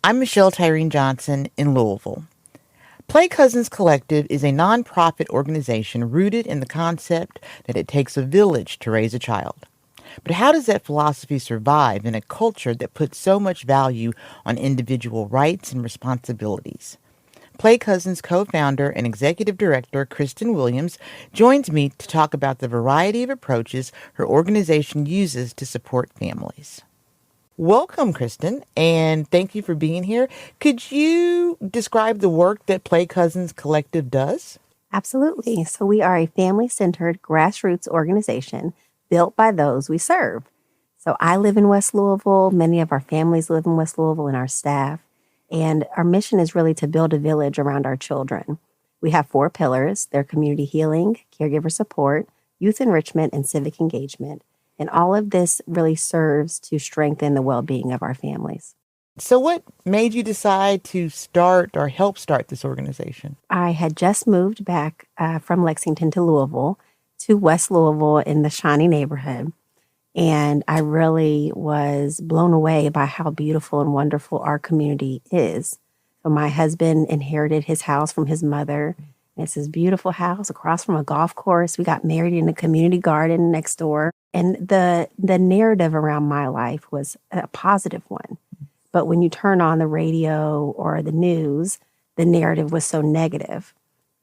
I'm Michelle Tyreen Johnson in Louisville. Play Cousins Collective is a nonprofit organization rooted in the concept that it takes a village to raise a child. But how does that philosophy survive in a culture that puts so much value on individual rights and responsibilities? Play Cousins co-founder and executive director Kristen Williams joins me to talk about the variety of approaches her organization uses to support families. Welcome, Kristen, and thank you for being here. Could you describe the work that Play Cousins Collective does? Absolutely. So we are a family-centered grassroots organization built by those we serve. So I live in West Louisville. Many of our families live in West Louisville and our staff. And our mission is really to build a village around our children. We have 4 pillars. They're community healing, caregiver support, youth enrichment, and civic engagement. And all of this really serves to strengthen the well-being of our families. So what made you decide to start or help start this organization? I had just moved back from Lexington to Louisville, to West Louisville in the Shawnee neighborhood. And I really was blown away by how beautiful and wonderful our community is. So my husband inherited his house from his mother. It's this beautiful house across from a golf course. We got married in a community garden next door. And the narrative around my life was a positive one. But when you turn on the radio or the news, the narrative was so negative.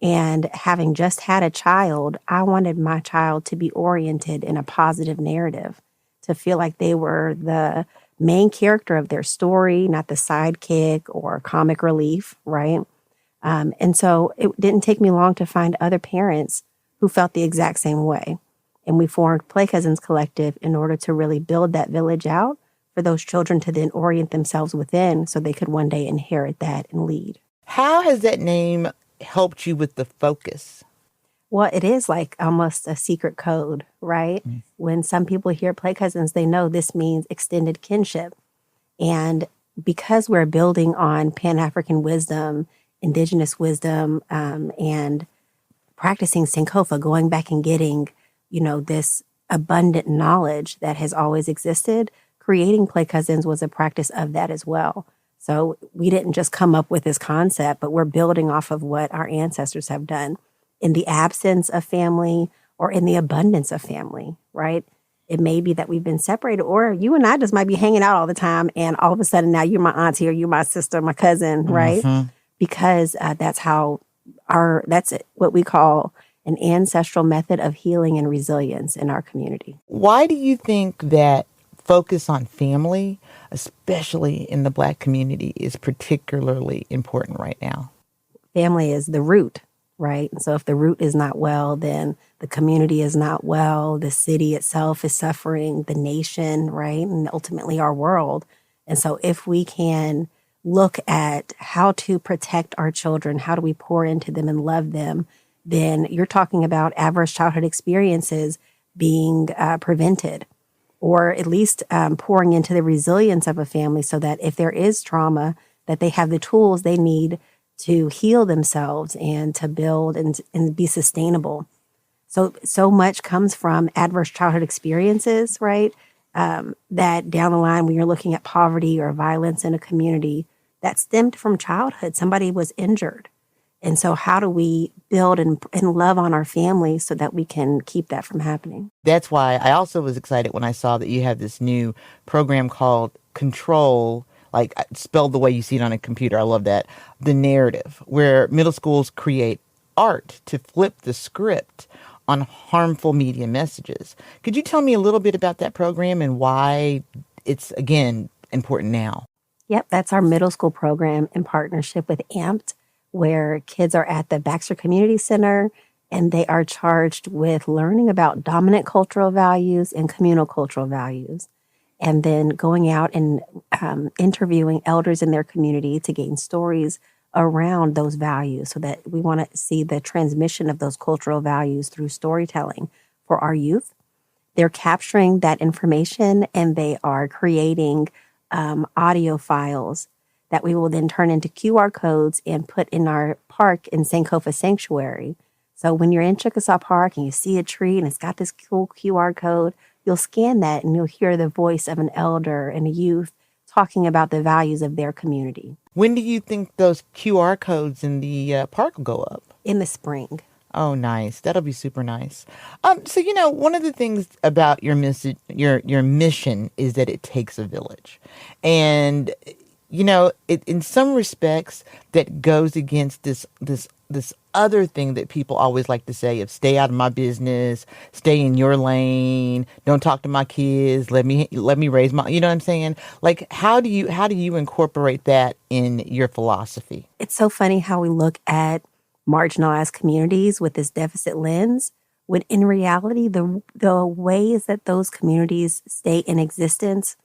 And having just had a child, I wanted my child to be oriented in a positive narrative, to feel like they were the main character of their story, not the sidekick or comic relief, right? And so it didn't take me long to find other parents who felt the exact same way. And we formed Play Cousins Collective in order to really build that village out for those children to then orient themselves within so they could one day inherit that and lead. How has that name helped you with the focus? Well, it is like almost a secret code, right? Mm. When some people hear Play Cousins, they know this means extended kinship. And because we're building on Pan-African wisdom, indigenous wisdom, and practicing Sankofa, going back and getting, this abundant knowledge that has always existed, creating Play Cousins was a practice of that as well. So we didn't just come up with this concept, but we're building off of what our ancestors have done in the absence of family or in the abundance of family, right? It may be that we've been separated, or you and I just might be hanging out all the time, and all of a sudden now you're my auntie or you're my sister, my cousin, right? Mm-hmm. Because that's what we call an ancestral method of healing and resilience in our community. Why do you think that focus on family, especially in the Black community, is particularly important right now? Family is the root, right? And so if the root is not well, then the community is not well, the city itself is suffering, the nation, right? And ultimately our world. And so if we can look at how to protect our children, how do we pour into them and love them, then you're talking about adverse childhood experiences being prevented, or at least pouring into the resilience of a family so that if there is trauma, that they have the tools they need to heal themselves and to build and be sustainable. So much comes from adverse childhood experiences, right? That down the line, when you're looking at poverty or violence in a community, that stemmed from childhood. Somebody was injured. And so how do we build and love on our family so that we can keep that from happening? That's why I also was excited when I saw that you have this new program called Control, like spelled the way you see it on a computer. I love that. The narrative, where middle schools create art to flip the script on harmful media messages. Could you tell me a little bit about that program and why it's, again, important now? Yep, that's our middle school program in partnership with AMPed, where kids are at the Baxter Community Center and they are charged with learning about dominant cultural values and communal cultural values, and then going out and interviewing elders in their community to gain stories around those values, so that we want to see the transmission of those cultural values through storytelling for our youth. They're capturing that information and they are creating audio files that we will then turn into QR codes and put in our park in Sankofa Sanctuary. So when you're in Chickasaw Park and you see a tree and it's got this cool QR code, you'll scan that and you'll hear the voice of an elder and a youth talking about the values of their community. When do you think those QR codes in the park will go up? In the spring. Oh, nice. That'll be super nice. So one of the things about your mission is that it takes a village, and in some respects that goes against this other thing that people always like to say of stay out of my business, stay in your lane, don't talk to my kids, let me raise my, you know what I'm saying? Like, how do you incorporate that in your philosophy? It's so funny how we look at marginalized communities with this deficit lens, when in reality, the ways that those communities stay in existence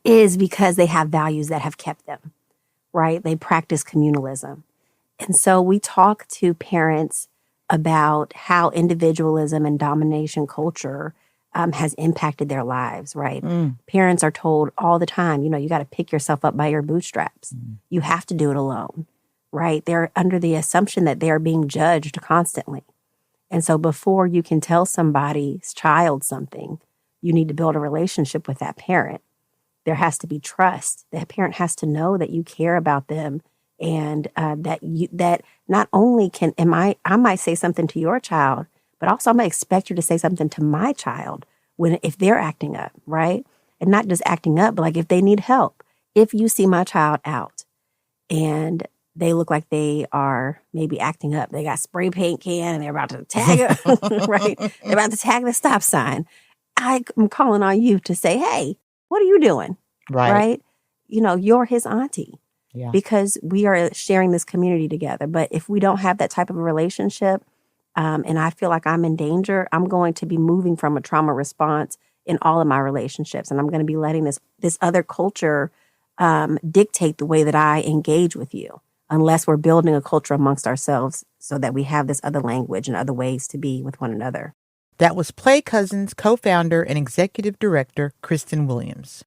is because they have values that have kept them, right? They practice communalism. And so we talk to parents about how individualism and domination culture has impacted their lives, right? Parents are told all the time, you got to pick yourself up by your bootstraps. You have to do it alone, right? They're under the assumption that they are being judged constantly. And so before you can tell somebody's child something, you need to build a relationship with that parent. There has to be trust. That parent has to know that you care about them, and that not only I might say something to your child, but also I might expect you to say something to my child if they're acting up, right? And not just acting up, but like if they need help. If you see my child out and they look like they are maybe acting up, they got spray paint can and they're about to tag it, right? They're about to tag the stop sign. I'm calling on you to say, hey, what are you doing? Right? You're his auntie. Yeah. Because we are sharing this community together. But if we don't have that type of a relationship, and I feel like I'm in danger, I'm going to be moving from a trauma response in all of my relationships. And I'm going to be letting this other culture dictate the way that I engage with you, unless we're building a culture amongst ourselves so that we have this other language and other ways to be with one another. That was Play Cousins co-founder and executive director Kristen Williams.